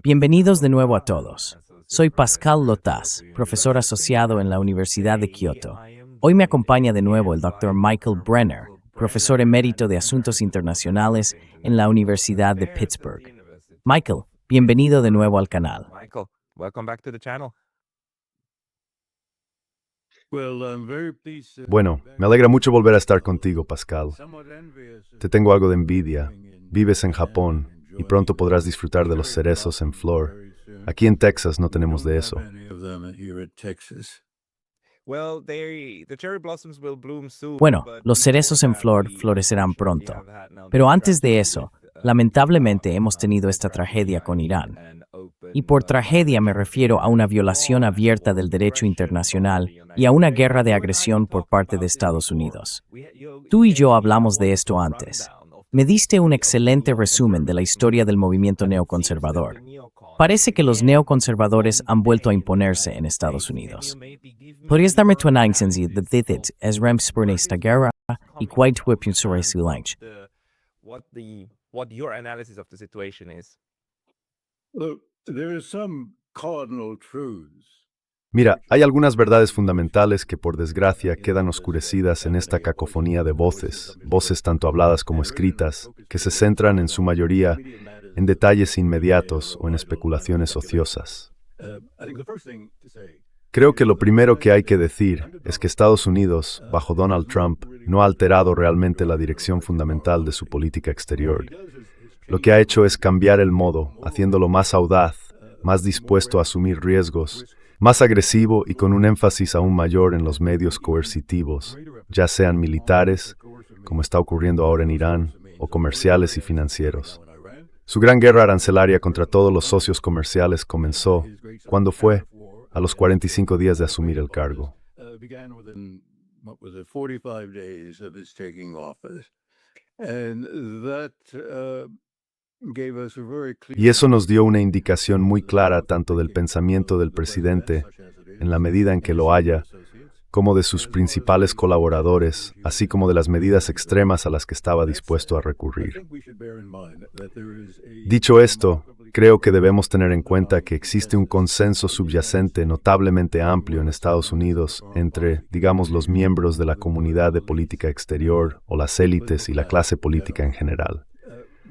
Bienvenidos de nuevo a todos. Soy Pascal Lotaz, profesor asociado en la Universidad de Kioto. Hoy me acompaña de nuevo el Dr. Michael Brenner, profesor emérito de Asuntos Internacionales en la Universidad de Pittsburgh. Michael, bienvenido de nuevo al canal. Bueno, me alegra mucho volver a estar contigo, Pascal. Te tengo algo de envidia. Vives en Japón y pronto podrás disfrutar de los cerezos en flor. Aquí en Texas no tenemos de eso. Bueno, los cerezos en flor florecerán pronto. Pero antes de eso, lamentablemente hemos tenido esta tragedia con Irán. Y por tragedia me refiero a una violación abierta del derecho internacional y a una guerra de agresión por parte de Estados Unidos. Tú y yo hablamos de esto antes. Me diste un excelente resumen de la historia del movimiento neoconservador. Parece que los neoconservadores han vuelto a imponerse en Estados Unidos. ¿Podrías darme tu análisis de Thithit as Rems por esta guerra y cuál tu opinión sobre su lanche? What your analysis of the situation is. Look, there are some cardinal truths. Mira, hay algunas verdades fundamentales que por desgracia quedan oscurecidas en esta cacofonía de voces tanto habladas como escritas, que se centran en su mayoría en detalles inmediatos o en especulaciones ociosas. Creo que lo primero que hay que decir es que Estados Unidos, bajo Donald Trump, no ha alterado realmente la dirección fundamental de su política exterior. Lo que ha hecho es cambiar el modo, haciéndolo más audaz, más dispuesto a asumir riesgos, más agresivo y con un énfasis aún mayor en los medios coercitivos, ya sean militares, como está ocurriendo ahora en Irán, o comerciales y financieros. Su gran guerra arancelaria contra todos los socios comerciales comenzó, ¿cuándo fue? A los 45 días de asumir el cargo. Y eso nos dio una indicación muy clara tanto del pensamiento del presidente, en la medida en que lo haya, como de sus principales colaboradores, así como de las medidas extremas a las que estaba dispuesto a recurrir. Dicho esto, creo que debemos tener en cuenta que existe un consenso subyacente notablemente amplio en Estados Unidos entre, digamos, los miembros de la comunidad de política exterior o las élites y la clase política en general.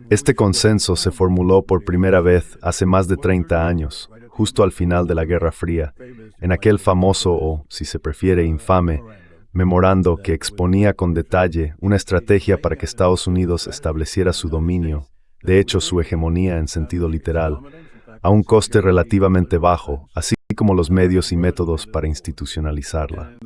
Este consenso se formuló por primera vez hace más de 30 años, justo al final de la Guerra Fría, en aquel famoso o, si se prefiere, infame, memorando que exponía con detalle una estrategia para que Estados Unidos estableciera su dominio, de hecho su hegemonía en sentido literal, a un coste relativamente bajo, así como los medios y métodos para institucionalizarla.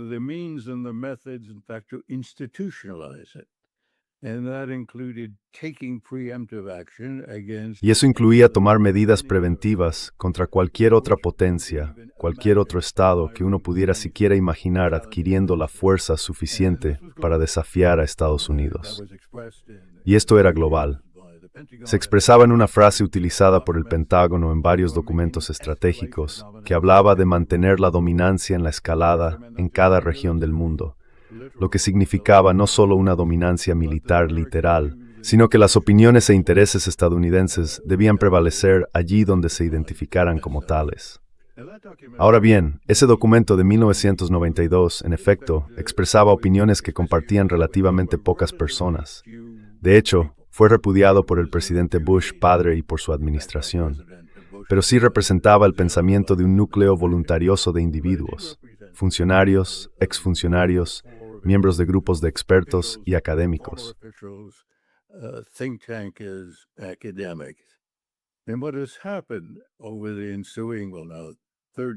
Y eso incluía tomar medidas preventivas contra cualquier otra potencia, cualquier otro estado que uno pudiera siquiera imaginar adquiriendo la fuerza suficiente para desafiar a Estados Unidos. Y esto era global. Se expresaba en una frase utilizada por el Pentágono en varios documentos estratégicos que hablaba de mantener la dominancia en la escalada en cada región del mundo, lo que significaba no solo una dominancia militar literal, sino que las opiniones e intereses estadounidenses debían prevalecer allí donde se identificaran como tales. Ahora bien, ese documento de 1992, en efecto, expresaba opiniones que compartían relativamente pocas personas. De hecho, fue repudiado por el presidente Bush padre y por su administración, pero sí representaba el pensamiento de un núcleo voluntarioso de individuos, funcionarios, exfuncionarios, miembros de grupos de expertos y académicos.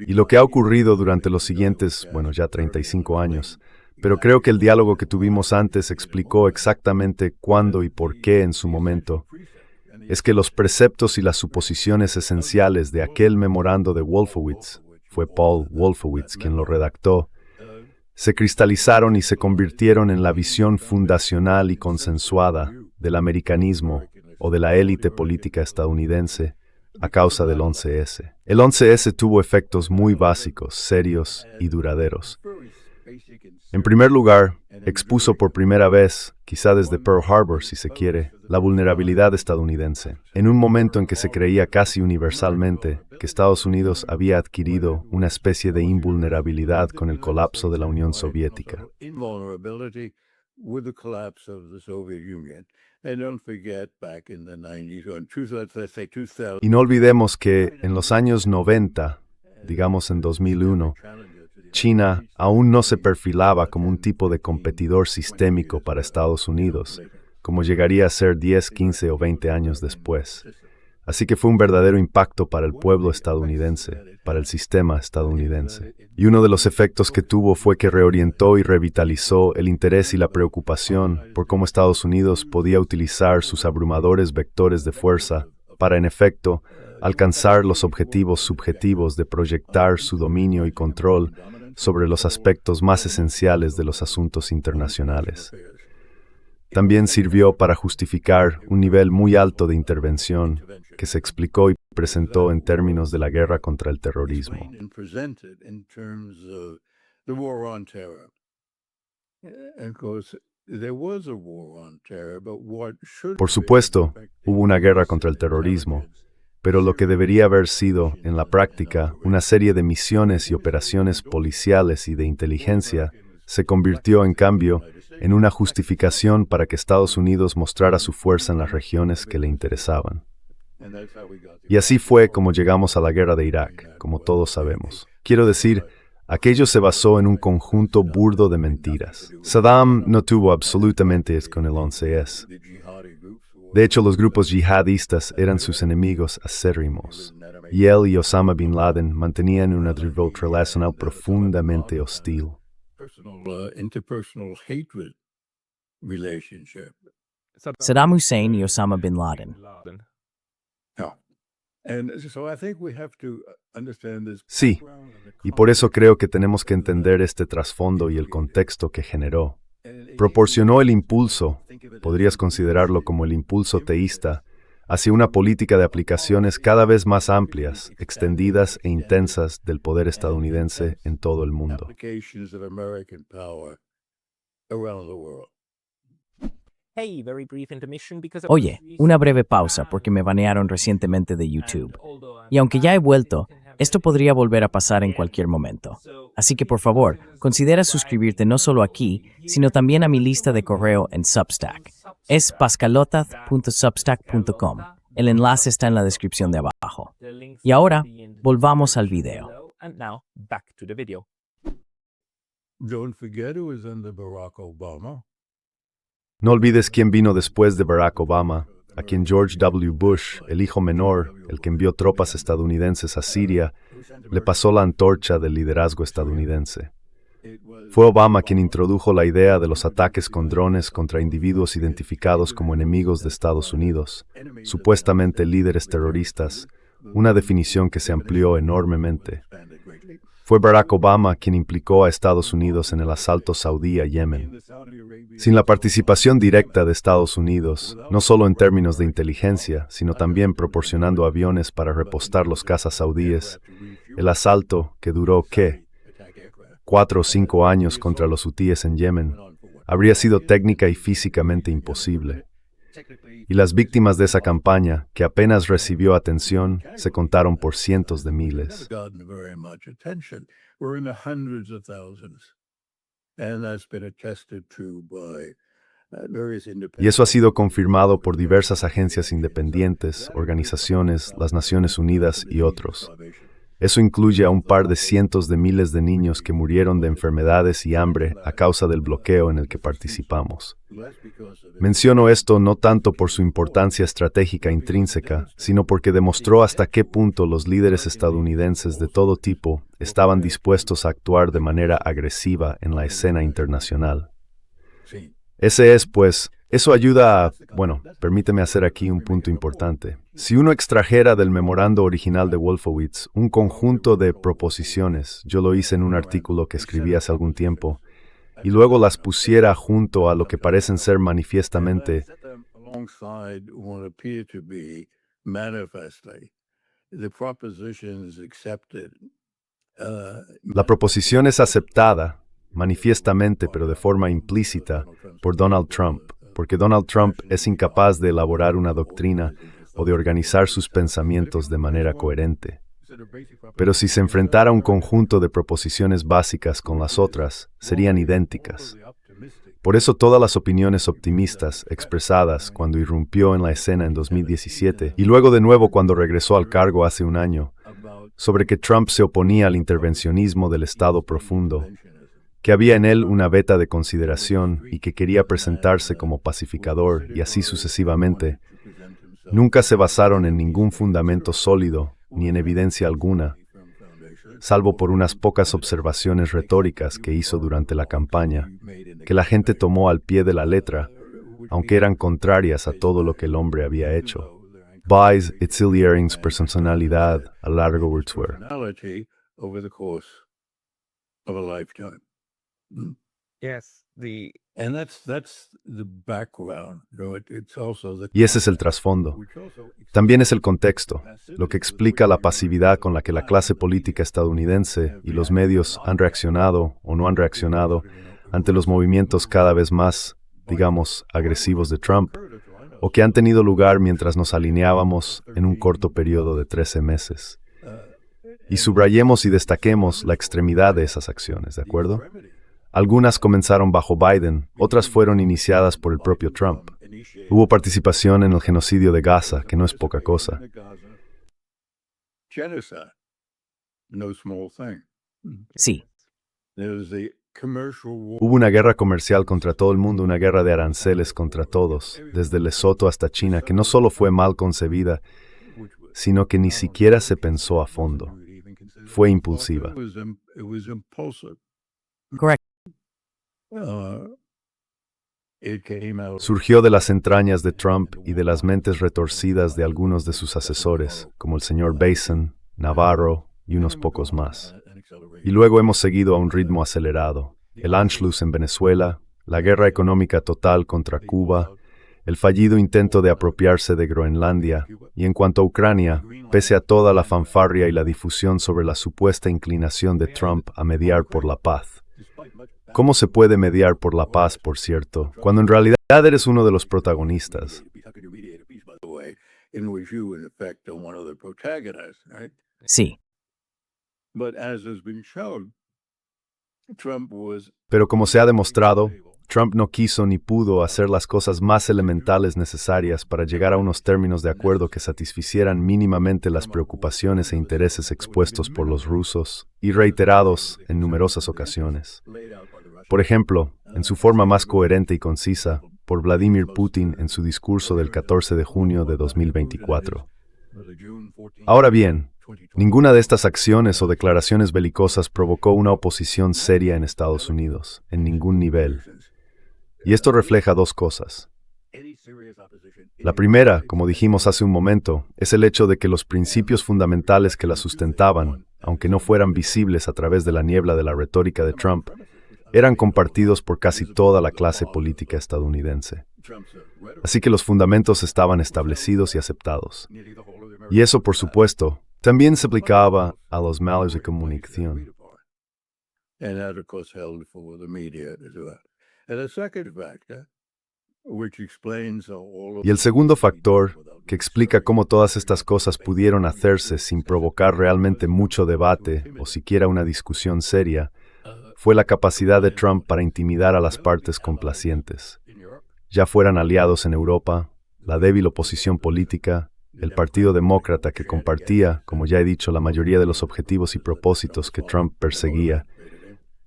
Y lo que ha ocurrido durante los siguientes, ya 35 años, pero creo que el diálogo que tuvimos antes explicó exactamente cuándo y por qué en su momento, es que los preceptos y las suposiciones esenciales de aquel memorando de Wolfowitz, fue Paul Wolfowitz quien lo redactó, se cristalizaron y se convirtieron en la visión fundacional y consensuada del americanismo o de la élite política estadounidense a causa del 11S. El 11S tuvo efectos muy básicos, serios y duraderos. En primer lugar, expuso por primera vez, quizá desde Pearl Harbor si se quiere, la vulnerabilidad estadounidense, en un momento en que se creía casi universalmente que Estados Unidos había adquirido una especie de invulnerabilidad con el colapso de la Unión Soviética. Y no olvidemos que en los años 90, digamos en 2001, China aún no se perfilaba como un tipo de competidor sistémico para Estados Unidos, como llegaría a ser 10, 15 o 20 años después. Así que fue un verdadero impacto para el pueblo estadounidense, para el sistema estadounidense. Y uno de los efectos que tuvo fue que reorientó y revitalizó el interés y la preocupación por cómo Estados Unidos podía utilizar sus abrumadores vectores de fuerza para, en efecto, alcanzar los objetivos subjetivos de proyectar su dominio y control sobre los aspectos más esenciales de los asuntos internacionales. También sirvió para justificar un nivel muy alto de intervención que se explicó y presentó en términos de la guerra contra el terrorismo. Por supuesto, hubo una guerra contra el terrorismo, pero lo que debería haber sido, en la práctica, una serie de misiones y operaciones policiales y de inteligencia, se convirtió, en cambio, en una justificación para que Estados Unidos mostrara su fuerza en las regiones que le interesaban. Y así fue como llegamos a la guerra de Irak, como todos sabemos. Quiero decir, aquello se basó en un conjunto burdo de mentiras. Saddam no tuvo absolutamente con el 11S. De hecho, los grupos yihadistas eran sus enemigos acérrimos, y él y Osama Bin Laden mantenían una relacional profundamente hostil. Saddam Hussein y Osama Bin Laden. Sí, y por eso creo que tenemos que entender este trasfondo y el contexto que generó. Proporcionó el impulso, podrías considerarlo como el impulso teísta, hacia una política de aplicaciones cada vez más amplias, extendidas e intensas del poder estadounidense en todo el mundo. Oye, una breve pausa porque me banearon recientemente de YouTube. Y aunque ya he vuelto, esto podría volver a pasar en cualquier momento. Así que por favor, considera suscribirte no solo aquí, sino también a mi lista de correo en Substack. Es pascalotaz.substack.com. El enlace está en la descripción de abajo. Y ahora, volvamos al video. Don't forget who was under Barack Obama. No olvides quién vino después de Barack Obama, a quien George W. Bush, el hijo menor, el que envió tropas estadounidenses a Siria, le pasó la antorcha del liderazgo estadounidense. Fue Obama quien introdujo la idea de los ataques con drones contra individuos identificados como enemigos de Estados Unidos, supuestamente líderes terroristas, una definición que se amplió enormemente. Fue Barack Obama quien implicó a Estados Unidos en el asalto saudí a Yemen. Sin la participación directa de Estados Unidos, no solo en términos de inteligencia, sino también proporcionando aviones para repostar los cazas saudíes, el asalto, que duró, ¿qué?, 4 o 5 años contra los hutíes en Yemen, habría sido técnica y físicamente imposible. Y las víctimas de esa campaña, que apenas recibió atención, se contaron por cientos de miles. Y eso ha sido confirmado por diversas agencias independientes, organizaciones, las Naciones Unidas y otros. Eso incluye a un par de cientos de miles de niños que murieron de enfermedades y hambre a causa del bloqueo en el que participamos. Menciono esto no tanto por su importancia estratégica intrínseca, sino porque demostró hasta qué punto los líderes estadounidenses de todo tipo estaban dispuestos a actuar de manera agresiva en la escena internacional. Eso ayuda a, permíteme hacer aquí un punto importante. Si uno extrajera del memorando original de Wolfowitz un conjunto de proposiciones, yo lo hice en un artículo que escribí hace algún tiempo, y luego las pusiera junto a lo que parecen ser manifiestamente la proposición es aceptada, manifiestamente pero de forma implícita, por Donald Trump, porque Donald Trump es incapaz de elaborar una doctrina o de organizar sus pensamientos de manera coherente. Pero si se enfrentara un conjunto de proposiciones básicas con las otras, serían idénticas. Por eso todas las opiniones optimistas expresadas cuando irrumpió en la escena en 2017 y luego de nuevo cuando regresó al cargo hace un año, sobre que Trump se oponía al intervencionismo del Estado profundo, que había en él una veta de consideración y que quería presentarse como pacificador y así sucesivamente, nunca se basaron en ningún fundamento sólido ni en evidencia alguna, salvo por unas pocas observaciones retóricas que hizo durante la campaña, que la gente tomó al pie de la letra, aunque eran contrarias a todo lo que el hombre había hecho. Buys Itzilierin's personalidad a largo Wordsworth. over the course of a lifetime. Yes, the And that's the background. It's also the Y ese es el trasfondo. También es el contexto, lo que explica la pasividad con la que la clase política estadounidense y los medios han reaccionado o no han reaccionado ante los movimientos cada vez más, digamos, agresivos de Trump, o que han tenido lugar mientras nos alineábamos en un corto periodo de 13 meses. Y subrayemos y destaquemos la extremidad de esas acciones, ¿de acuerdo? Algunas comenzaron bajo Biden, otras fueron iniciadas por el propio Trump. Hubo participación en el genocidio de Gaza, que no es poca cosa. genocide. No small thing. Sí, There's the commercial war. Hubo una guerra comercial contra todo el mundo, una guerra de aranceles contra todos, desde Lesoto hasta China, que no solo fue mal concebida, sino que ni siquiera se pensó a fondo. Fue impulsiva. It was impulsive. correcto. It came out. Surgió de las entrañas de Trump y de las mentes retorcidas de algunos de sus asesores, como el señor Basin, Navarro y unos pocos más. Y luego hemos seguido a un ritmo acelerado. El Anschluss en Venezuela, la guerra económica total contra Cuba, el fallido intento de apropiarse de Groenlandia, y en cuanto a Ucrania, pese a toda la fanfarria y la difusión sobre la supuesta inclinación de Trump a mediar por la paz. ¿Cómo se puede mediar por la paz, por cierto, cuando en realidad eres uno de los protagonistas? In which you, in effect, are one of the protagonists, right? Sí, But as has been shown, Trump was Pero como se ha demostrado, Trump no quiso ni pudo hacer las cosas más elementales necesarias para llegar a unos términos de acuerdo que satisficieran mínimamente las preocupaciones e intereses expuestos por los rusos y reiterados en numerosas ocasiones. Por ejemplo, en su forma más coherente y concisa, por Vladimir Putin en su discurso del 14 de junio de 2024. Ahora bien, ninguna de estas acciones o declaraciones belicosas provocó una oposición seria en Estados Unidos, en ningún nivel. Y esto refleja dos cosas. La primera, como dijimos hace un momento, es el hecho de que los principios fundamentales que la sustentaban, aunque no fueran visibles a través de la niebla de la retórica de Trump, eran compartidos por casi toda la clase política estadounidense. Así que los fundamentos estaban establecidos y aceptados. Y eso, por supuesto, también se aplicaba a los medios de comunicación. and that, of course, held for the media as well. And a second factor, which explains all of Y el segundo factor, que explica cómo todas estas cosas pudieron hacerse sin provocar realmente mucho debate o siquiera una discusión seria, fue la capacidad de Trump para intimidar a las partes complacientes, ya fueran aliados en Europa, la débil oposición política, el Partido Demócrata que compartía, como ya he dicho, la mayoría de los objetivos y propósitos que Trump perseguía,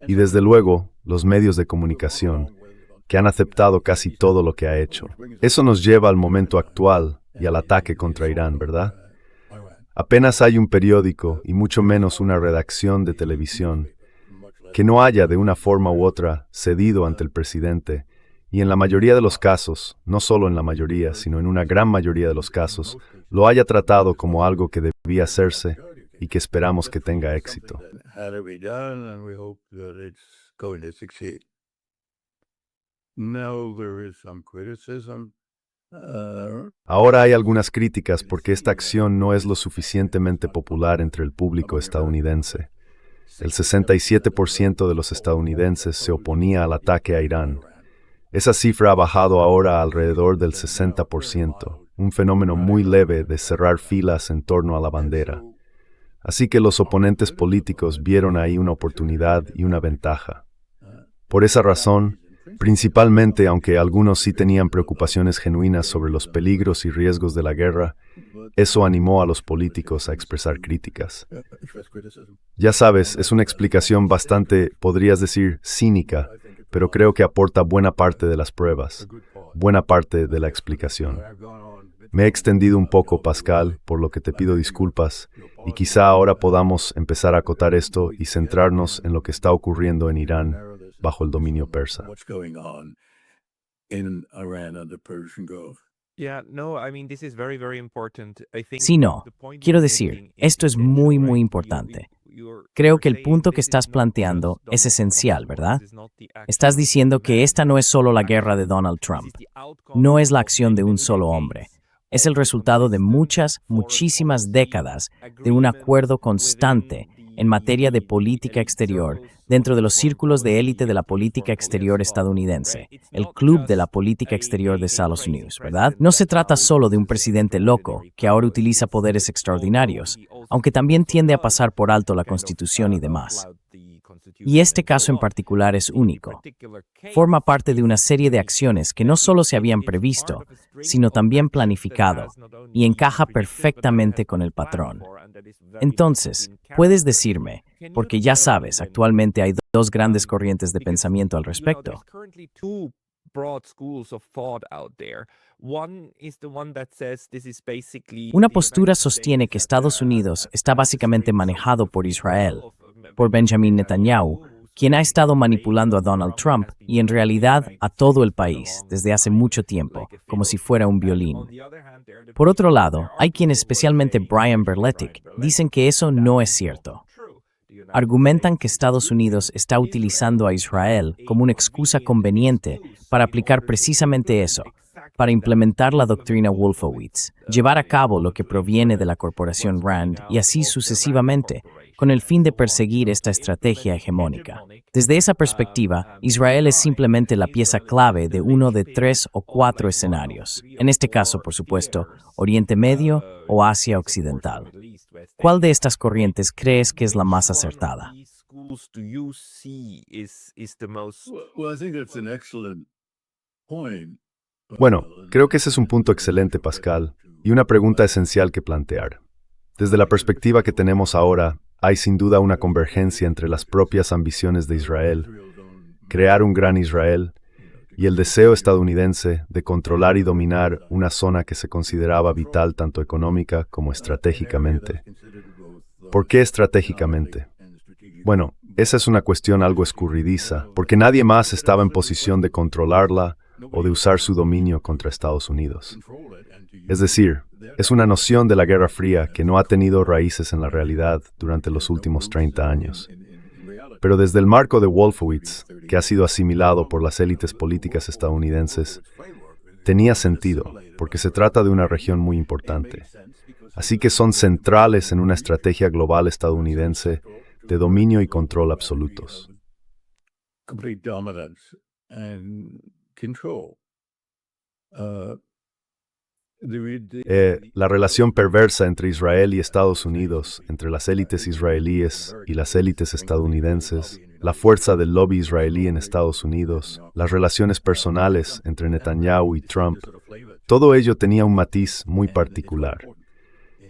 y desde luego los medios de comunicación, que han aceptado casi todo lo que ha hecho. Eso nos lleva al momento actual y al ataque contra Irán, ¿verdad? Apenas hay un periódico, y mucho menos una redacción de televisión, que no haya de una forma u otra cedido ante el presidente, y en la mayoría de los casos, no solo en la mayoría, sino en una gran mayoría de los casos, lo haya tratado como algo que debía hacerse y que esperamos que tenga éxito. had to be done, and we hope that it's going to succeed. Now there is some criticism. Ahora hay algunas críticas porque esta acción no es lo suficientemente popular entre el público estadounidense. El 67% de los estadounidenses se oponía al ataque a Irán. Esa cifra ha bajado ahora a alrededor del 60%, un fenómeno muy leve de cerrar filas en torno a la bandera. Así que los oponentes políticos vieron ahí una oportunidad y una ventaja. Por esa razón, principalmente aunque algunos sí tenían preocupaciones genuinas sobre los peligros y riesgos de la guerra, eso animó a los políticos a expresar críticas. Ya sabes, es una explicación bastante, podrías decir, cínica, pero creo que aporta buena parte de las pruebas, buena parte de la explicación. Me he extendido un poco, Pascal, por lo que te pido disculpas, y quizá ahora podamos empezar a acotar esto y centrarnos en lo que está ocurriendo en Irán bajo el dominio persa. Sí, no. Quiero decir, esto es muy, muy importante. Creo que el punto que estás planteando es esencial, ¿verdad? Estás diciendo que esta no es solo la guerra de Donald Trump. No es la acción de un solo hombre. Es el resultado de muchísimas décadas de un acuerdo constante en materia de política exterior dentro de los círculos de élite de la política exterior estadounidense, el Club de la Política Exterior de Estados Unidos, ¿verdad? No se trata solo de un presidente loco que ahora utiliza poderes extraordinarios, aunque también tiende a pasar por alto la Constitución y demás. Y este caso en particular es único. Forma parte de una serie de acciones que no solo se habían previsto, sino también planificado, y encaja perfectamente con el patrón. Entonces, puedes decirme, porque ya sabes, actualmente hay dos grandes corrientes de pensamiento al respecto. Una postura sostiene que Estados Unidos está básicamente manejado por Israel, por Benjamin Netanyahu, quien ha estado manipulando a Donald Trump y en realidad a todo el país desde hace mucho tiempo, como si fuera un violín. Por otro lado, hay quienes, especialmente Brian Berletic, dicen que eso no es cierto. Argumentan que Estados Unidos está utilizando a Israel como una excusa conveniente para aplicar precisamente eso, para implementar la doctrina Wolfowitz, llevar a cabo lo que proviene de la corporación Rand y así sucesivamente, con el fin de perseguir esta estrategia hegemónica. Desde esa perspectiva, Israel es simplemente la pieza clave de uno de 3 o 4 escenarios. En este caso, por supuesto, Oriente Medio o Asia Occidental. ¿Cuál de estas corrientes crees que es la más acertada? Bueno, creo que ese es un punto excelente, Pascal, y una pregunta esencial que plantear. Desde la perspectiva que tenemos ahora, hay sin duda una convergencia entre las propias ambiciones de Israel, crear un gran Israel, y el deseo estadounidense de controlar y dominar una zona que se consideraba vital tanto económica como estratégicamente. ¿Por qué estratégicamente? Bueno, esa es una cuestión algo escurridiza, porque nadie más estaba en posición de controlarla o de usar su dominio contra Estados Unidos. Es decir, es una noción de la Guerra Fría que no ha tenido raíces en la realidad durante los últimos 30 años. Pero desde el marco de Wolfowitz, que ha sido asimilado por las élites políticas estadounidenses, tenía sentido, porque se trata de una región muy importante. Así que son centrales en una estrategia global estadounidense de dominio y control absolutos. La relación perversa entre Israel y Estados Unidos, entre las élites israelíes y las élites estadounidenses, la fuerza del lobby israelí en Estados Unidos, las relaciones personales entre Netanyahu y Trump, todo ello tenía un matiz muy particular.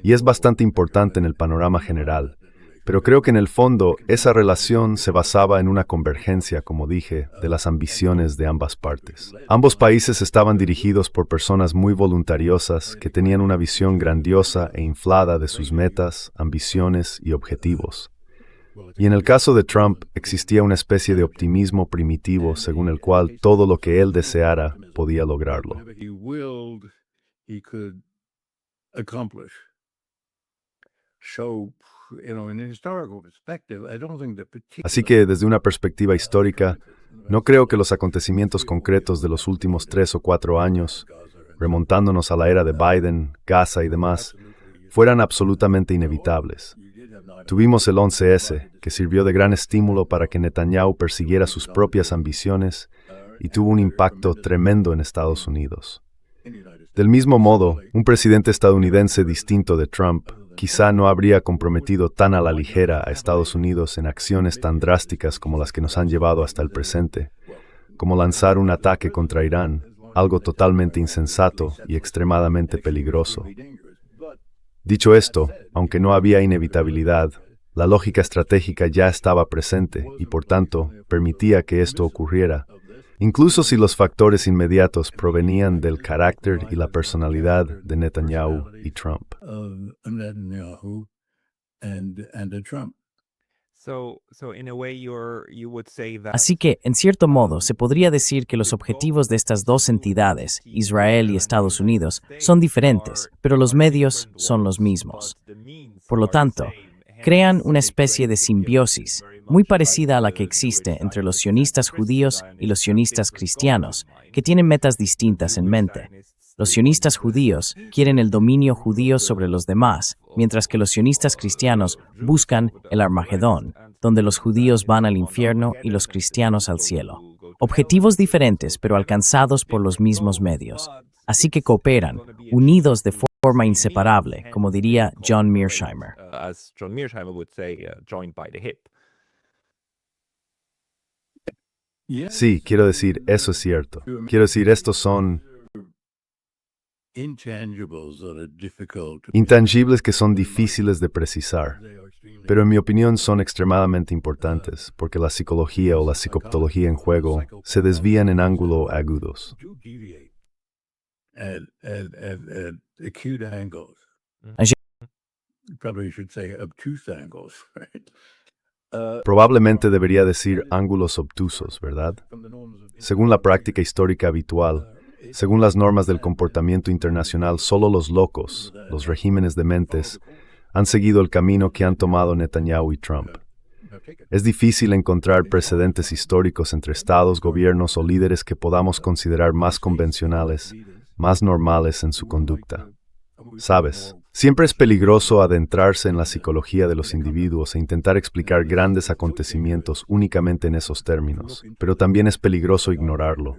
Y es bastante importante en el panorama general, pero creo que en el fondo esa relación se basaba en una convergencia, como dije, de las ambiciones de ambas partes. Ambos países estaban dirigidos por personas muy voluntariosas que tenían una visión grandiosa e inflada de sus metas, ambiciones y objetivos. Y en el caso de Trump existía una especie de optimismo primitivo según el cual todo lo que él deseara podía lograrlo. Así que desde una perspectiva histórica, no creo que los acontecimientos concretos de los últimos 3 o 4 años, remontándonos a la era de Biden, Gaza y demás, fueran absolutamente inevitables. Tuvimos el 11S, que sirvió de gran estímulo para que Netanyahu persiguiera sus propias ambiciones y tuvo un impacto tremendo en Estados Unidos. Del mismo modo, un presidente estadounidense distinto de Trump quizá no habría comprometido tan a la ligera a Estados Unidos en acciones tan drásticas como las que nos han llevado hasta el presente, como lanzar un ataque contra Irán, algo totalmente insensato y extremadamente peligroso. Dicho esto, aunque no había inevitabilidad, la lógica estratégica ya estaba presente y, por tanto, permitía que esto ocurriera, incluso si los factores inmediatos provenían del carácter y la personalidad de Netanyahu y Trump. Así que, en cierto modo, se podría decir que los objetivos de estas dos entidades, Israel y Estados Unidos, son diferentes, pero los medios son los mismos. Por lo tanto, crean una especie de simbiosis, muy parecida a la que existe entre los sionistas judíos y los sionistas cristianos, que tienen metas distintas en mente. Los sionistas judíos quieren el dominio judío sobre los demás, mientras que los sionistas cristianos buscan el Armagedón, donde los judíos van al infierno y los cristianos al cielo. Objetivos diferentes, pero alcanzados por los mismos medios. Así que cooperan, unidos de forma inseparable, como diría John Mearsheimer. Sí, quiero decir, eso es cierto. Quiero decir, estos son intangibles que son difíciles de precisar, pero en mi opinión son extremadamente importantes, porque la psicología o la psicopatología en juego se desvían en ángulo agudos. Probablemente debería decir ángulos obtusos, ¿verdad? Según la práctica histórica habitual, según las normas del comportamiento internacional, solo los locos, los regímenes dementes, han seguido el camino que han tomado Netanyahu y Trump. Es difícil encontrar precedentes históricos entre estados, gobiernos o líderes que podamos considerar más convencionales, más normales en su conducta. ¿Sabes? Siempre es peligroso adentrarse en la psicología de los individuos e intentar explicar grandes acontecimientos únicamente en esos términos, pero también es peligroso ignorarlo.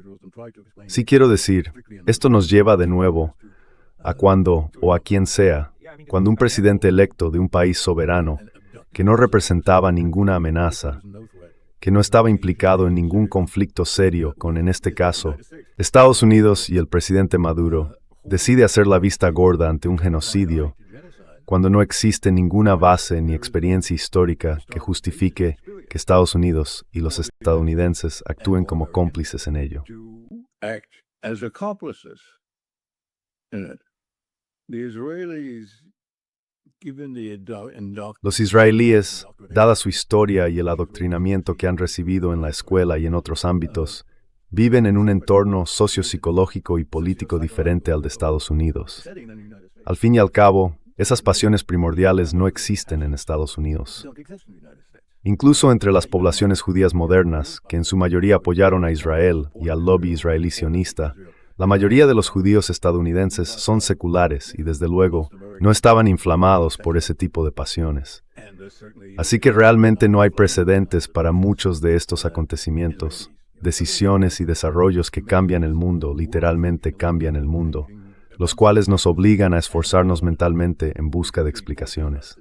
Sí quiero decir, esto nos lleva de nuevo a cuando, o a quien sea, cuando un presidente electo de un país soberano, que no representaba ninguna amenaza, que no estaba implicado en ningún conflicto serio con, en este caso, Estados Unidos y el presidente Maduro, decide hacer la vista gorda ante un genocidio, cuando no existe ninguna base ni experiencia histórica que justifique que Estados Unidos y los estadounidenses actúen como cómplices en ello. Los israelíes, dada su historia y el adoctrinamiento que han recibido en la escuela y en otros ámbitos, viven en un entorno sociopsicológico y político diferente al de Estados Unidos. Al fin y al cabo, esas pasiones primordiales no existen en Estados Unidos. Incluso entre las poblaciones judías modernas, que en su mayoría apoyaron a Israel y al lobby israelí sionista, la mayoría de los judíos estadounidenses son seculares y, desde luego, no estaban inflamados por ese tipo de pasiones. Así que realmente no hay precedentes para muchos de estos acontecimientos. Decisiones y desarrollos que cambian el mundo, literalmente cambian el mundo, los cuales nos obligan a esforzarnos mentalmente en busca de explicaciones.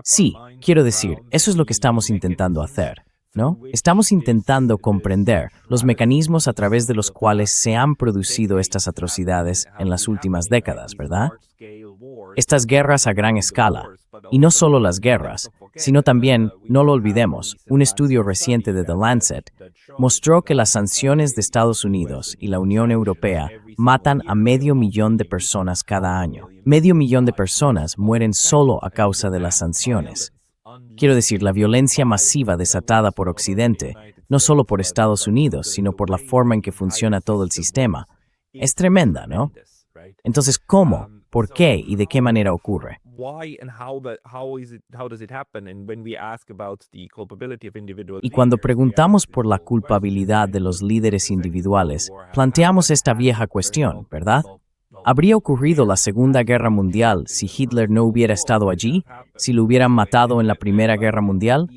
Sí, quiero decir, eso es lo que estamos intentando hacer, ¿no? Estamos intentando comprender los mecanismos a través de los cuales se han producido estas atrocidades en las últimas décadas, ¿verdad? Estas guerras a gran escala, y no solo las guerras, sino también, no lo olvidemos, un estudio reciente de The Lancet mostró que las sanciones de Estados Unidos y la Unión Europea matan a 500,000 de personas cada año. 500,000 de personas mueren solo a causa de las sanciones. Quiero decir, la violencia masiva desatada por Occidente, no solo por Estados Unidos, sino por la forma en que funciona todo el sistema, es tremenda, ¿no? Entonces, ¿cómo? ¿Por qué y de qué manera ocurre? why and how does it happen? And when we ask about the culpability of individual Y cuando leaders, preguntamos por la culpabilidad de los líderes individuales, planteamos esta vieja cuestión, ¿verdad? ¿Habría ocurrido la Segunda Guerra Mundial si Hitler no hubiera estado allí? ¿Si lo hubieran matado en la Primera Guerra Mundial?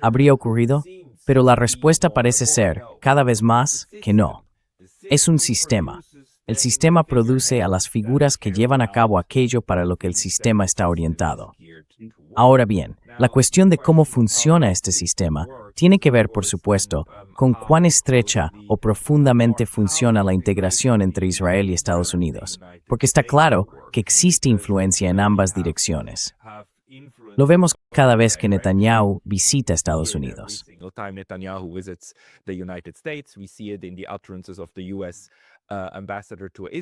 ¿Habría ocurrido? Pero la respuesta parece ser, cada vez más, que no. Es un sistema. El sistema produce a las figuras que llevan a cabo aquello para lo que el sistema está orientado. Ahora bien, la cuestión de cómo funciona este sistema tiene que ver, por supuesto, con cuán estrecha o profundamente funciona la integración entre Israel y Estados Unidos, porque está claro que existe influencia en ambas direcciones. Lo vemos cada vez que Netanyahu visita Estados Unidos.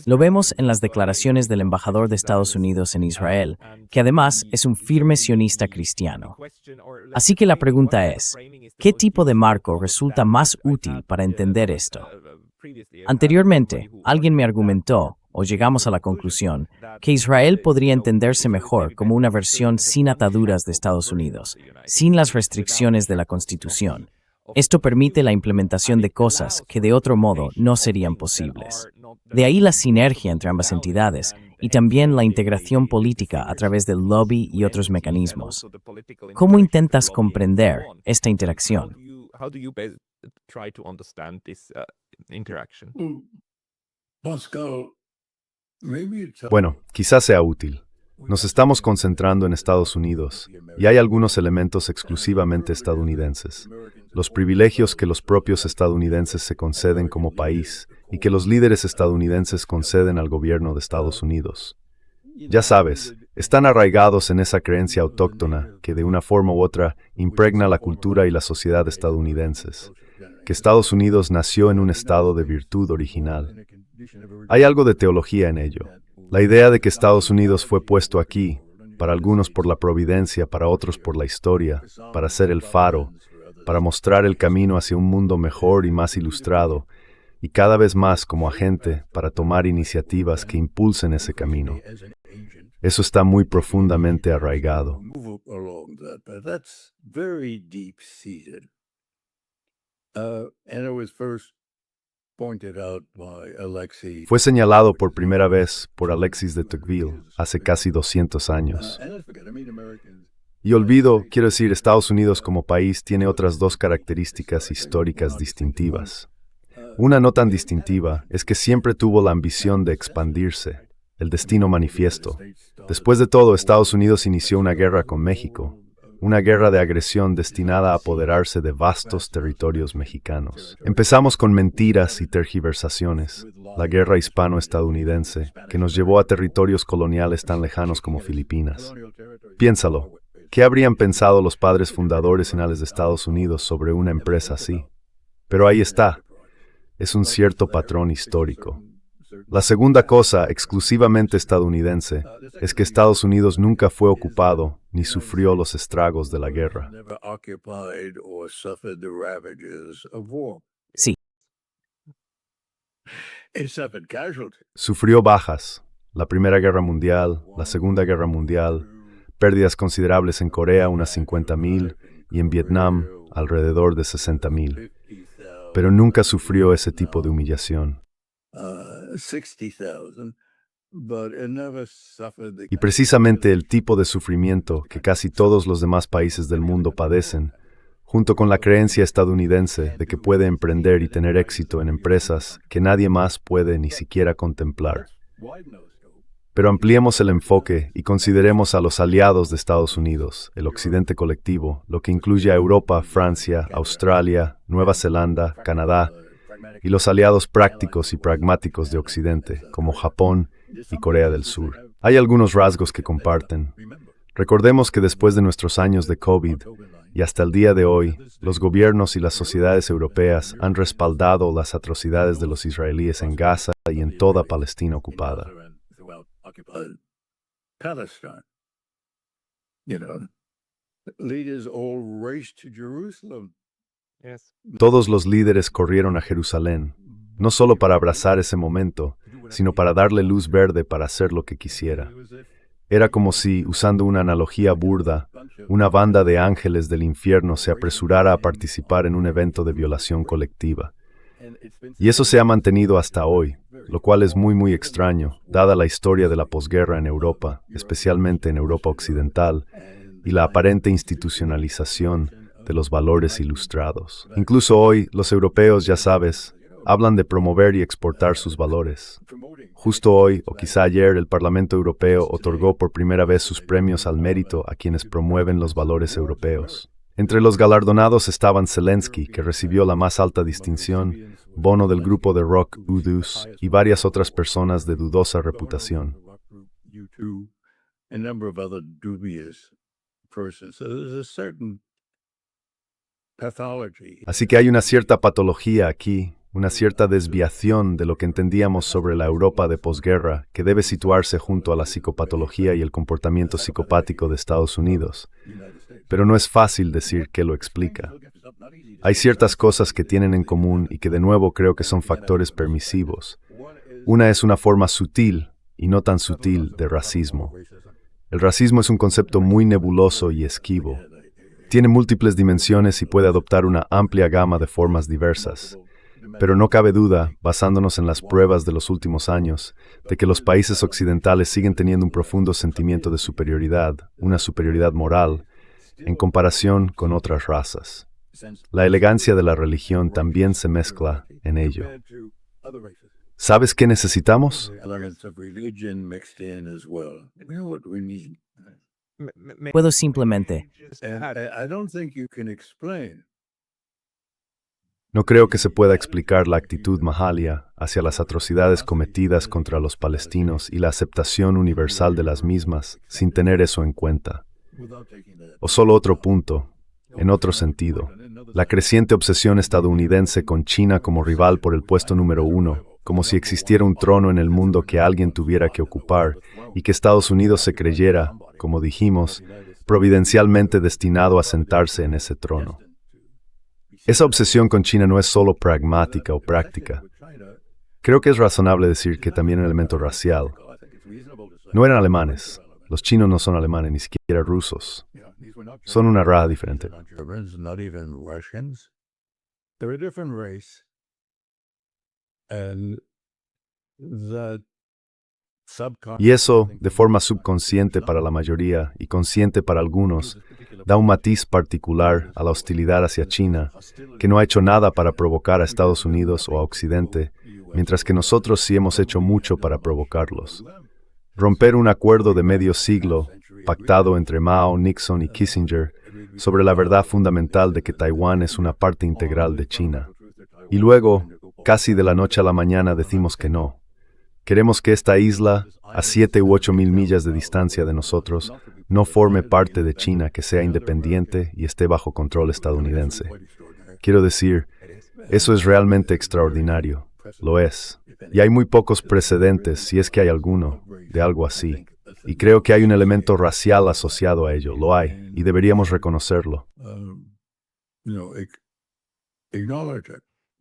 Lo vemos en las declaraciones del embajador de Estados Unidos en Israel, que además es un firme sionista cristiano. Así que la pregunta es, ¿qué tipo de marco resulta más útil para entender esto? Anteriormente, alguien me argumentó, o llegamos a la conclusión, que Israel podría entenderse mejor como una versión sin ataduras de Estados Unidos, sin las restricciones de la Constitución. Esto permite la implementación de cosas que de otro modo no serían posibles. De ahí la sinergia entre ambas entidades y también la integración política a través del lobby y otros mecanismos. ¿Cómo intentas comprender esta interacción? Pascal, Bueno, quizás sea útil. Nos estamos concentrando en Estados Unidos, y hay algunos elementos exclusivamente estadounidenses. Los privilegios que los propios estadounidenses se conceden como país y que los líderes estadounidenses conceden al gobierno de Estados Unidos. Ya sabes, están arraigados en esa creencia autóctona que de una forma u otra impregna la cultura y la sociedad estadounidenses, que Estados Unidos nació en un estado de virtud original. Hay algo de teología en ello. La idea de que Estados Unidos fue puesto aquí, para algunos por la providencia, para otros por la historia, para ser el faro, para mostrar el camino hacia un mundo mejor y más ilustrado, y cada vez más como agente para tomar iniciativas que impulsen ese camino. Eso está muy profundamente arraigado. Fue señalado por primera vez por Alexis de Tocqueville hace casi 200 años. Y quiero decir, Estados Unidos como país tiene otras dos características históricas distintivas. Una no tan distintiva es que siempre tuvo la ambición de expandirse, el destino manifiesto. Después de todo, Estados Unidos inició una guerra con México, una guerra de agresión destinada a apoderarse de vastos territorios mexicanos. Empezamos con mentiras y tergiversaciones, la guerra hispano-estadounidense, que nos llevó a territorios coloniales tan lejanos como Filipinas. Piénsalo, ¿qué habrían pensado los padres fundadores finales de Estados Unidos sobre una empresa así? Pero ahí está, es un cierto patrón histórico. La segunda cosa, exclusivamente estadounidense, es que Estados Unidos nunca fue ocupado ni sufrió los estragos de la guerra. Sí. Sufrió bajas, la Primera Guerra Mundial, la Segunda Guerra Mundial, pérdidas considerables en Corea, unas 50,000, y en Vietnam, alrededor de 60,000. Pero nunca sufrió ese tipo de humillación. Y precisamente el tipo de sufrimiento que casi todos los demás países del mundo padecen, junto con la creencia estadounidense de que puede emprender y tener éxito en empresas que nadie más puede ni siquiera contemplar. Pero ampliemos el enfoque y consideremos a los aliados de Estados Unidos, el occidente colectivo, lo que incluye a Europa, Francia, Australia, Nueva Zelanda, Canadá, y los aliados prácticos y pragmáticos de Occidente, como Japón y Corea del Sur. Hay algunos rasgos que comparten. Recordemos que después de nuestros años de COVID y hasta el día de hoy, los gobiernos y las sociedades europeas han respaldado las atrocidades de los israelíes en Gaza y en toda Palestina ocupada. Todos los líderes corrieron a Jerusalén, no solo para abrazar ese momento, sino para darle luz verde para hacer lo que quisiera. Era como si, usando una analogía burda, una banda de ángeles del infierno se apresurara a participar en un evento de violación colectiva. Y eso se ha mantenido hasta hoy, lo cual es muy extraño, dada la historia de la posguerra en Europa, especialmente en Europa Occidental, y la aparente institucionalización de los valores ilustrados. Incluso hoy, los europeos, ya sabes, hablan de promover y exportar sus valores. Justo hoy, o quizá ayer, el Parlamento Europeo otorgó por primera vez sus premios al mérito a quienes promueven los valores europeos. Entre los galardonados estaban Zelensky, que recibió la más alta distinción, Bono del grupo de rock U2 y varias otras personas de dudosa reputación. Así que hay una cierta patología aquí, una cierta desviación de lo que entendíamos sobre la Europa de posguerra, que debe situarse junto a la psicopatología y el comportamiento psicopático de Estados Unidos. Pero no es fácil decir qué lo explica. Hay ciertas cosas que tienen en común y que de nuevo creo que son factores permisivos. Una es una forma sutil, y no tan sutil, de racismo. El racismo es un concepto muy nebuloso y esquivo. Tiene múltiples dimensiones y puede adoptar una amplia gama de formas diversas. Pero no cabe duda, basándonos en las pruebas de los últimos años, de que los países occidentales siguen teniendo un profundo sentimiento de superioridad, una superioridad moral, en comparación con otras razas. La elegancia de la religión también se mezcla en ello. ¿Sabes qué necesitamos? Puedo simplemente. No creo que se pueda explicar la actitud mahalia hacia las atrocidades cometidas contra los palestinos y la aceptación universal de las mismas sin tener eso en cuenta. O solo otro punto, en otro sentido, la creciente obsesión estadounidense con China como rival por el puesto número 1, como si existiera un trono en el mundo que alguien tuviera que ocupar y que Estados Unidos se creyera, como dijimos, providencialmente destinado a sentarse en ese trono. Esa obsesión con China no es solo pragmática o práctica. Creo que es razonable decir que también un elemento racial. No eran alemanes. Los chinos no son alemanes, ni siquiera rusos. Son una raza diferente. Y eso, de forma subconsciente para la mayoría y consciente para algunos, da un matiz particular a la hostilidad hacia China, que no ha hecho nada para provocar a Estados Unidos o a Occidente, mientras que nosotros sí hemos hecho mucho para provocarlos. Romper un acuerdo de medio siglo, pactado entre Mao, Nixon y Kissinger, sobre la verdad fundamental de que Taiwán es una parte integral de China. Y luego, casi de la noche a la mañana decimos que no. Queremos que esta isla, a 7 u 8 mil millas de distancia de nosotros, no forme parte de China, que sea independiente y esté bajo control estadounidense. Quiero decir, eso es realmente extraordinario. Lo es. Y hay muy pocos precedentes, si es que hay alguno, de algo así. Y creo que hay un elemento racial asociado a ello. Lo hay, y deberíamos reconocerlo.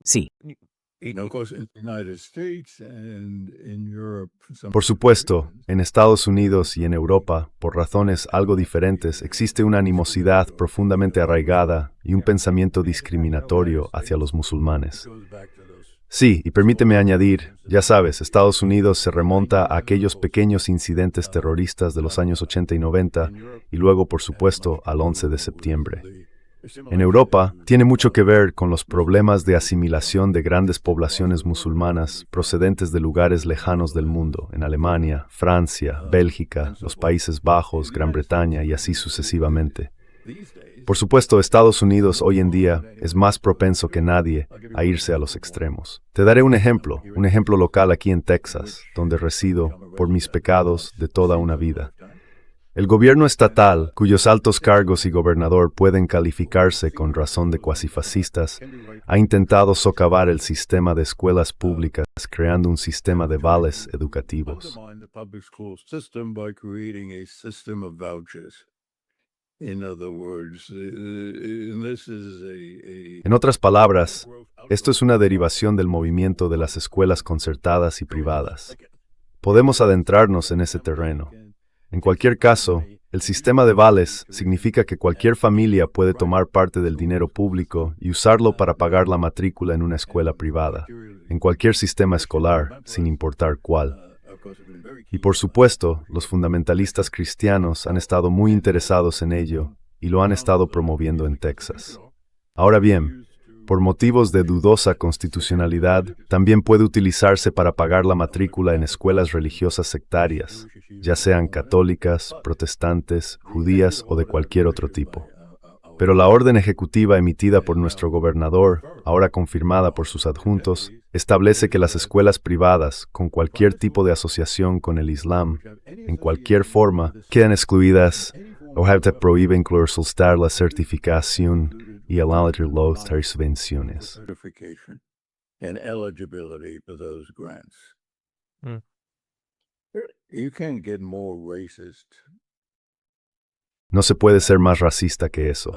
Sí. Por supuesto, en Estados Unidos y en Europa, por razones algo diferentes, existe una animosidad profundamente arraigada y un pensamiento discriminatorio hacia los musulmanes. Sí, y permíteme añadir, ya sabes, Estados Unidos se remonta a aquellos pequeños incidentes terroristas de los años 80 y 90, y luego, por supuesto, al 11 de septiembre. En Europa, tiene mucho que ver con los problemas de asimilación de grandes poblaciones musulmanas procedentes de lugares lejanos del mundo, en Alemania, Francia, Bélgica, los Países Bajos, Gran Bretaña y así sucesivamente. Por supuesto, Estados Unidos hoy en día es más propenso que nadie a irse a los extremos. Te daré un ejemplo local aquí en Texas, donde resido por mis pecados de toda una vida. El gobierno estatal, cuyos altos cargos y gobernador pueden calificarse con razón de cuasifascistas, ha intentado socavar el sistema de escuelas públicas creando un sistema de vales educativos. En otras palabras, esto es una derivación del movimiento de las escuelas concertadas y privadas. Podemos adentrarnos en ese terreno. En cualquier caso, el sistema de vales significa que cualquier familia puede tomar parte del dinero público y usarlo para pagar la matrícula en una escuela privada, en cualquier sistema escolar, sin importar cuál. Y por supuesto, los fundamentalistas cristianos han estado muy interesados en ello y lo han estado promoviendo en Texas. Ahora bien, por motivos de dudosa constitucionalidad, también puede utilizarse para pagar la matrícula en escuelas religiosas sectarias, ya sean católicas, protestantes, judías o de cualquier otro tipo. Pero la orden ejecutiva emitida por nuestro gobernador, ahora confirmada por sus adjuntos, establece que las escuelas privadas, con cualquier tipo de asociación con el Islam, en cualquier forma, quedan excluidas o prohíben solicitar la certificación y alátir las subvenciones. And eligibility for those grants. Hmm. You can't get more racist. No se puede ser más racista que eso.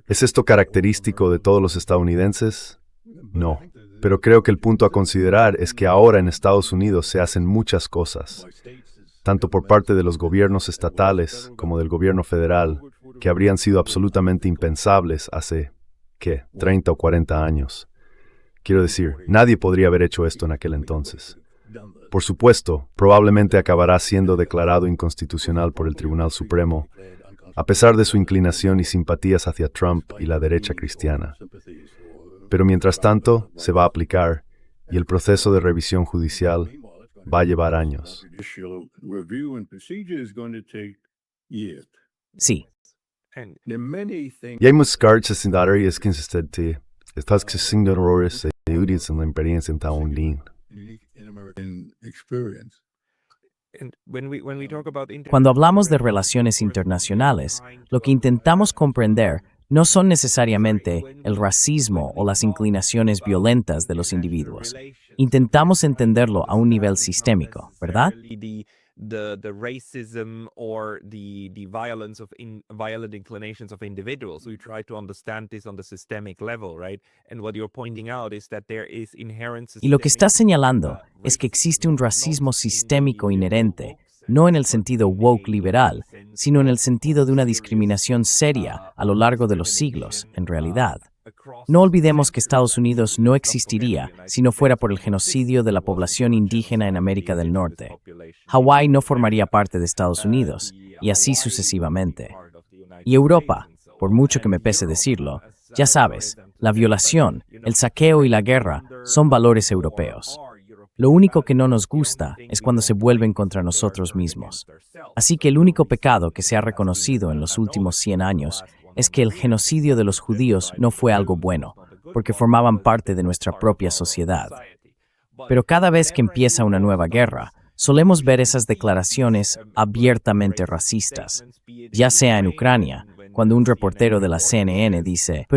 ¿Es esto característico de todos los estadounidenses? No. Pero creo que el punto a considerar es que ahora en Estados Unidos se hacen muchas cosas, tanto por parte de los gobiernos estatales como del gobierno federal, que habrían sido absolutamente impensables hace, ¿qué?, 30 o 40 años. Quiero decir, nadie podría haber hecho esto en aquel entonces. Por supuesto, probablemente acabará siendo declarado inconstitucional por el Tribunal Supremo, a pesar de su inclinación y simpatías hacia Trump y la derecha cristiana. Pero mientras tanto, se va a aplicar, y el proceso de revisión judicial va a llevar años. Sí. And Y hay muchas cosas en áreas consistentes, estas que son errores de útiles en la experiencia en Taunlin. Cuando hablamos de relaciones internacionales, lo que intentamos comprender no son necesariamente el racismo o las inclinaciones violentas de los individuos. Intentamos entenderlo a un nivel sistémico, ¿verdad? The racism or the violence of violent inclinations of individuals. We try to understand this on the systemic level, right? And what you're pointing out is that there is inherent Y lo que está señalando es que existe un racismo sistémico inherente, no en el sentido woke liberal, sino en el sentido de una discriminación seria a lo largo de los siglos, en realidad. No olvidemos que Estados Unidos no existiría si no fuera por el genocidio de la población indígena en América del Norte. Hawái no formaría parte de Estados Unidos, y así sucesivamente. Y Europa, por mucho que me pese decirlo, ya sabes, la violación, el saqueo y la guerra son valores europeos. Lo único que no nos gusta es cuando se vuelven contra nosotros mismos. Así que el único pecado que se ha reconocido en los últimos 100 años es que el genocidio de los judíos no fue algo bueno, porque formaban parte de nuestra propia sociedad. Pero cada vez que empieza una nueva guerra, solemos ver esas declaraciones abiertamente racistas, ya sea en Ucrania, cuando un reportero de la CNN dice,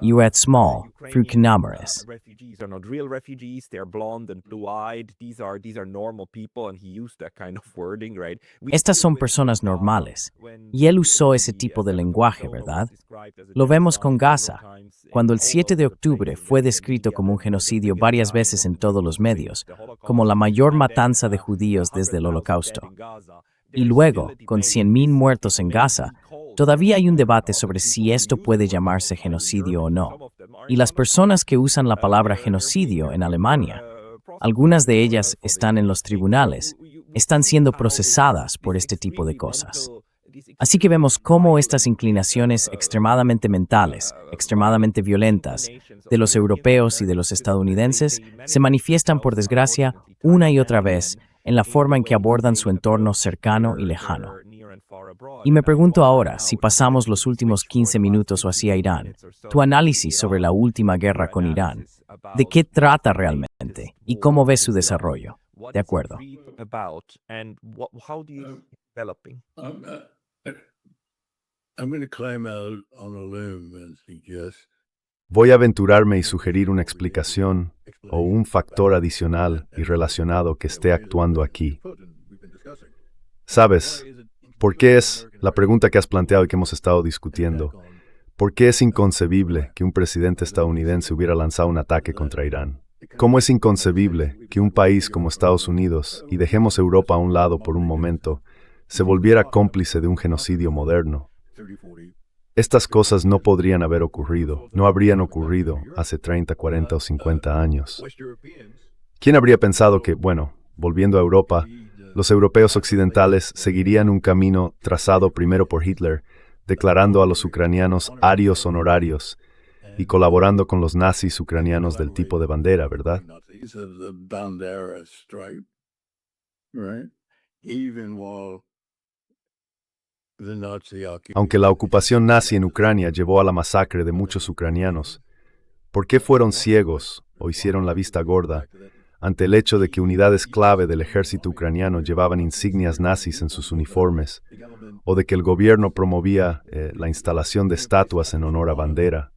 you at small, refugees are not real refugees, they're blonde and blue-eyed, these are normal people, and he used that kind of wording, right? Estas son personas normales, y él usó ese tipo de lenguaje, ¿verdad? Lo vemos con Gaza, cuando el 7 de octubre fue descrito como un genocidio varias veces en todos los medios, como la mayor matanza de judíos desde el Holocausto. Y luego, con 100,000 muertos en Gaza, todavía hay un debate sobre si esto puede llamarse genocidio o no. Y las personas que usan la palabra genocidio en Alemania, algunas de ellas están en los tribunales, están siendo procesadas por este tipo de cosas. Así que vemos cómo estas inclinaciones extremadamente mentales, extremadamente violentas, de los europeos y de los estadounidenses, se manifiestan, por desgracia, una y otra vez en la forma en que abordan su entorno cercano y lejano. Y me pregunto ahora, si pasamos los últimos 15 minutos o así a Irán, tu análisis sobre la última guerra con Irán, ¿de qué trata realmente y cómo ves su desarrollo? De acuerdo. I'm going to climb out on a limb and suggest Voy a aventurarme y sugerir una explicación o un factor adicional y relacionado que esté actuando aquí. ¿Sabes? ¿Por qué es la pregunta que has planteado y que hemos estado discutiendo? ¿Por qué es inconcebible que un presidente estadounidense hubiera lanzado un ataque contra Irán? ¿Cómo es inconcebible que un país como Estados Unidos, y dejemos Europa a un lado por un momento, se volviera cómplice de un genocidio moderno? Estas cosas no podrían haber ocurrido, no habrían ocurrido hace 30, 40 o 50 años. ¿Quién habría pensado que, bueno, volviendo a Europa, los europeos occidentales seguirían un camino trazado primero por Hitler, declarando a los ucranianos arios honorarios y colaborando con los nazis ucranianos del tipo de bandera, ¿verdad? Aunque la ocupación nazi en Ucrania llevó a la masacre de muchos ucranianos, ¿por qué fueron ciegos o hicieron la vista gorda ante el hecho de que unidades clave del ejército ucraniano llevaban insignias nazis en sus uniformes, o de que el gobierno promovía la instalación de estatuas en honor a bandera?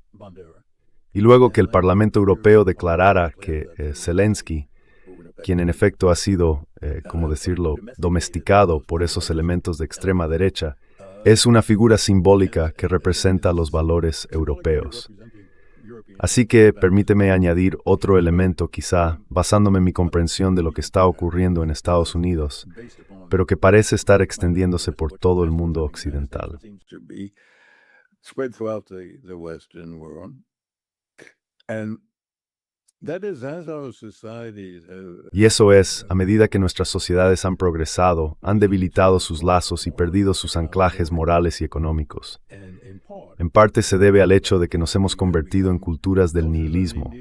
Y luego que el Parlamento Europeo declarara que Zelensky, quien en efecto ha sido, como decirlo, domesticado por esos elementos de extrema derecha, es una figura simbólica que representa los valores europeos. Así que permíteme añadir otro elemento, quizá basándome en mi comprensión de lo que está ocurriendo en Estados Unidos, pero que parece estar extendiéndose por todo el mundo occidental. Y eso es, a medida que nuestras sociedades han progresado, han debilitado sus lazos y perdido sus anclajes morales y económicos. En parte se debe al hecho de que nos hemos convertido en culturas del nihilismo.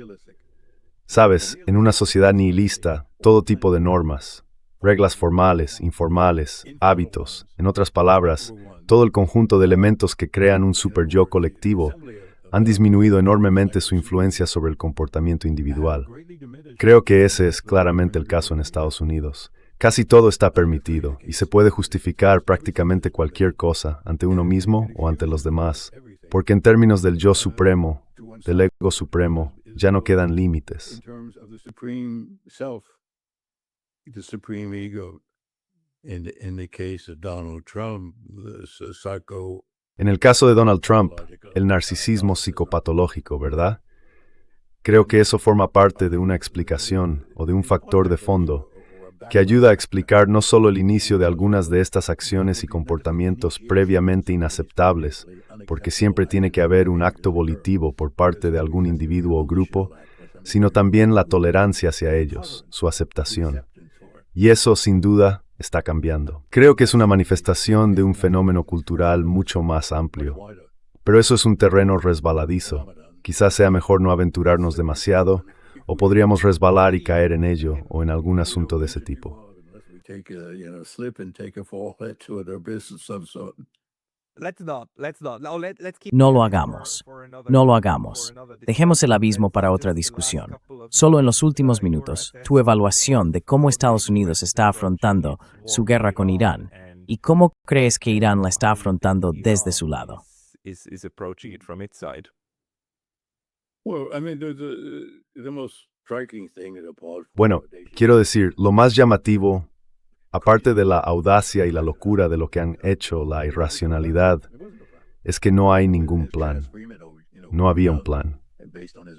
Sabes, en una sociedad nihilista, todo tipo de normas, reglas formales, informales, hábitos, en otras palabras, todo el conjunto de elementos que crean un superyo colectivo, han disminuido enormemente su influencia sobre el comportamiento individual. Creo que ese es claramente el caso en Estados Unidos. Casi todo está permitido y se puede justificar prácticamente cualquier cosa ante uno mismo o ante los demás, porque en términos del yo supremo, del ego supremo, ya no quedan límites. En el caso de Donald Trump, el narcisismo psicopatológico, ¿verdad? Creo que eso forma parte de una explicación o de un factor de fondo que ayuda a explicar no solo el inicio de algunas de estas acciones y comportamientos previamente inaceptables, porque siempre tiene que haber un acto volitivo por parte de algún individuo o grupo, sino también la tolerancia hacia ellos, su aceptación. Y eso, sin duda, está cambiando. Creo que es una manifestación de un fenómeno cultural mucho más amplio. Pero eso es un terreno resbaladizo. Quizás sea mejor no aventurarnos demasiado, o podríamos resbalar y caer en ello, o en algún asunto de ese tipo. No lo hagamos. No lo hagamos. Dejemos el abismo para otra discusión. Solo en los últimos minutos, tu evaluación de cómo Estados Unidos está afrontando su guerra con Irán y cómo crees que Irán la está afrontando desde su lado. Bueno, quiero decir, lo más llamativo, aparte de la audacia y la locura de lo que han hecho, la irracionalidad, es que no hay ningún plan. No había un plan.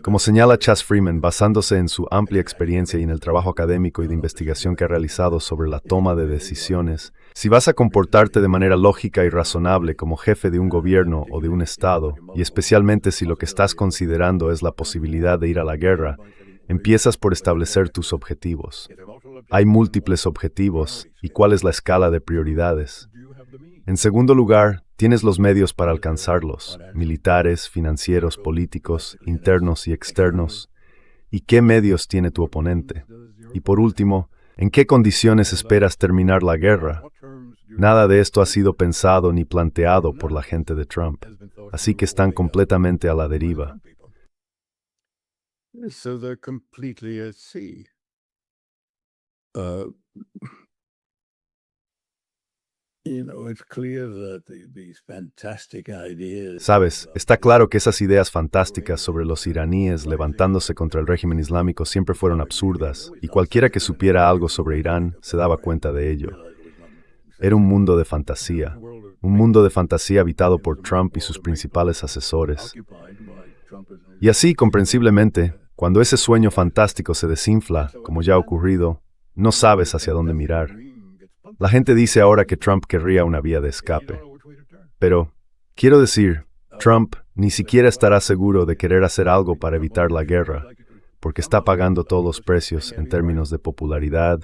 Como señala Chas Freeman, basándose en su amplia experiencia y en el trabajo académico y de investigación que ha realizado sobre la toma de decisiones, si vas a comportarte de manera lógica y razonable como jefe de un gobierno o de un estado, y especialmente si lo que estás considerando es la posibilidad de ir a la guerra, empiezas por establecer tus objetivos. Hay múltiples objetivos, ¿y cuál es la escala de prioridades? En segundo lugar, tienes los medios para alcanzarlos, militares, financieros, políticos, internos y externos. ¿Y qué medios tiene tu oponente? Y por último, ¿en qué condiciones esperas terminar la guerra? Nada de esto ha sido pensado ni planteado por la gente de Trump, así que están completamente a la deriva. Sabes, está claro que esas ideas fantásticas sobre los iraníes levantándose contra el régimen islámico siempre fueron absurdas, y cualquiera que supiera algo sobre Irán se daba cuenta de ello. Era un mundo de fantasía habitado por Trump y sus principales asesores. Y así, comprensiblemente, Cuando ese sueño fantástico se desinfla, como ya ha ocurrido, no sabes hacia dónde mirar. La gente dice ahora que Trump querría una vía de escape. Pero, quiero decir, Trump ni siquiera estará seguro de querer hacer algo para evitar la guerra, porque está pagando todos los precios en términos de popularidad,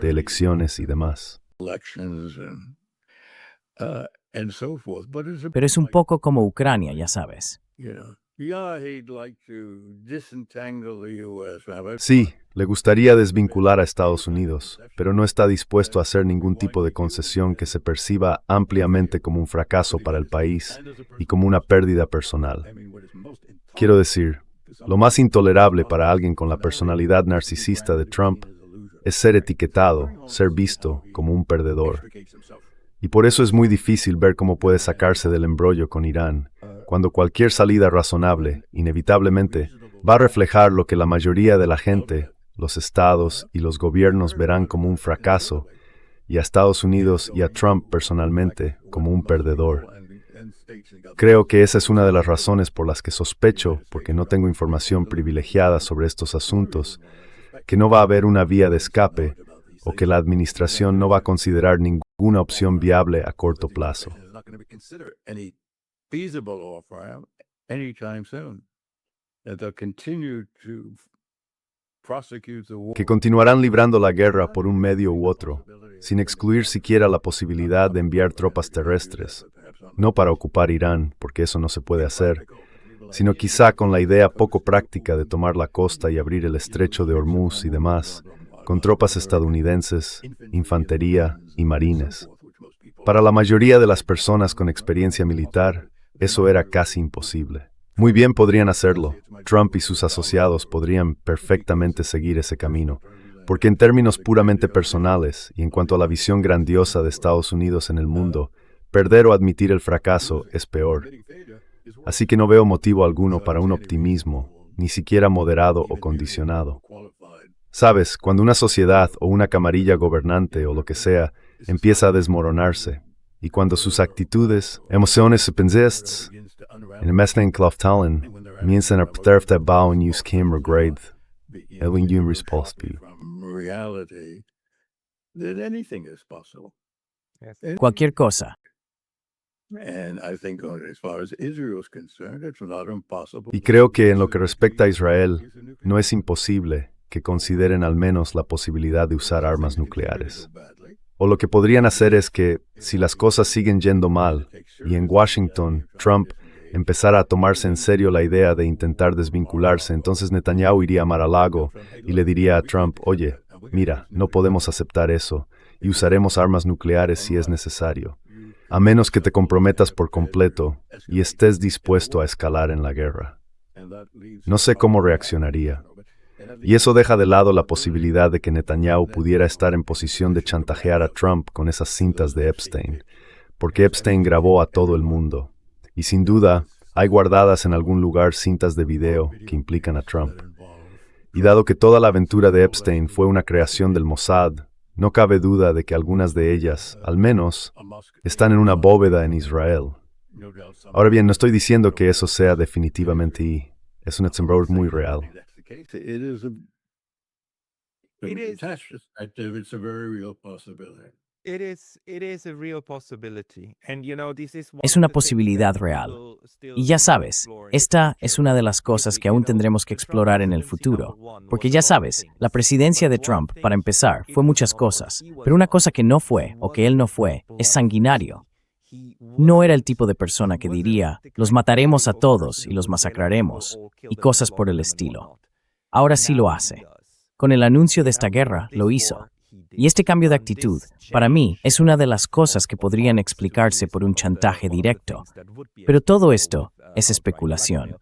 de elecciones y demás. Pero es un poco como Ucrania, ya sabes. Sí, le gustaría desvincular a Estados Unidos, pero no está dispuesto a hacer ningún tipo de concesión que se perciba ampliamente como un fracaso para el país y como una pérdida personal. Quiero decir, lo más intolerable para alguien con la personalidad narcisista de Trump es ser etiquetado, ser visto como un perdedor. Y por eso es muy difícil ver cómo puede sacarse del embrollo con Irán, cuando cualquier salida razonable, inevitablemente, va a reflejar lo que la mayoría de la gente, los estados y los gobiernos verán como un fracaso, y a Estados Unidos y a Trump personalmente como un perdedor. Creo que esa es una de las razones por las que sospecho, porque no tengo información privilegiada sobre estos asuntos, que no va a haber una vía de escape o que la administración no va a considerar ninguna opción viable a corto plazo. Que continuarán librando la guerra por un medio u otro, sin excluir siquiera la posibilidad de enviar tropas terrestres, no para ocupar Irán, porque eso no se puede hacer, sino quizá con la idea poco práctica de tomar la costa y abrir el estrecho de Hormuz y demás, con tropas estadounidenses, infantería y marines. Para la mayoría de las personas con experiencia militar, eso era casi imposible. Muy bien podrían hacerlo. Trump y sus asociados podrían perfectamente seguir ese camino, porque en términos puramente personales y en cuanto a la visión grandiosa de Estados Unidos en el mundo, perder o admitir el fracaso es peor. Así que no veo motivo alguno para un optimismo, ni siquiera moderado o condicionado. Sabes, cuando una sociedad o una camarilla gobernante o lo que sea empieza a desmoronarse, y cuando sus actitudes, emociones y pensamientos, en mezclan kloftalen, comienzan a perder bauen y skim regrade, el wingum responsible. Cualquier cosa. Y creo que en lo que respecta a Israel, no es imposible que consideren al menos la posibilidad de usar armas nucleares. O lo que podrían hacer es que, si las cosas siguen yendo mal, y en Washington, Trump empezara a tomarse en serio la idea de intentar desvincularse, entonces Netanyahu iría a Mar-a-Lago y le diría a Trump, oye, mira, no podemos aceptar eso, y usaremos armas nucleares si es necesario, a menos que te comprometas por completo y estés dispuesto a escalar en la guerra. No sé cómo reaccionaría. Y eso deja de lado la posibilidad de que Netanyahu pudiera estar en posición de chantajear a Trump con esas cintas de Epstein, porque Epstein grabó a todo el mundo. Y sin duda, hay guardadas en algún lugar cintas de video que implican a Trump. Y dado que toda la aventura de Epstein fue una creación del Mossad, no cabe duda de que algunas de ellas, al menos, están en una bóveda en Israel. Ahora bien, no estoy diciendo que eso sea definitivamente y es un ejemplo muy real. Es una posibilidad real. Y ya sabes, esta es una de las cosas que aún tendremos que explorar en el futuro. Porque ya sabes, la presidencia de Trump, para empezar, fue muchas cosas. Pero una cosa que no fue, o que él no fue, es sanguinario. No era el tipo de persona que diría, los mataremos a todos y los masacraremos, y cosas por el estilo. Ahora sí lo hace. Con el anuncio de esta guerra, lo hizo. Y este cambio de actitud, para mí, es una de las cosas que podrían explicarse por un chantaje directo. Pero todo esto es especulación.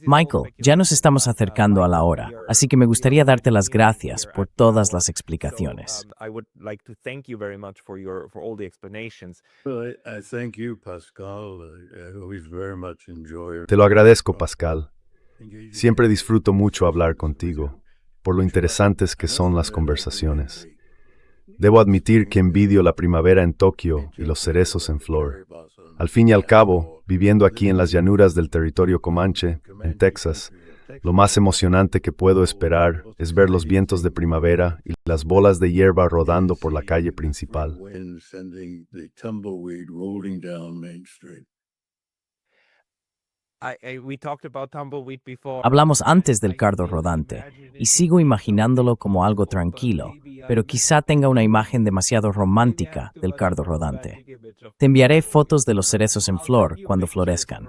Michael, ya nos estamos acercando a la hora, así que me gustaría darte las gracias por todas las explicaciones. Te lo agradezco, Pascal. Siempre disfruto mucho hablar contigo, por lo interesantes que son las conversaciones. Debo admitir que envidio la primavera en Tokio y los cerezos en flor. Al fin y al cabo, viviendo aquí en las llanuras del territorio Comanche, en Texas, Lo más emocionante que puedo esperar es ver los vientos de primavera y las bolas de hierba rodando por la calle principal. We talked about tumbleweed before. Hablamos antes del cardo rodante, y sigo imaginándolo como algo tranquilo, pero quizá tenga una imagen demasiado romántica del cardo rodante. Te enviaré fotos de los cerezos en flor cuando florezcan.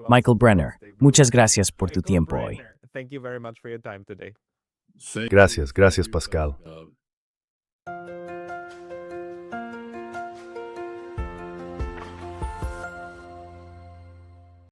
Michael Brenner, muchas gracias por tu tiempo hoy. Thank you very much for your time today. Gracias, gracias Pascal.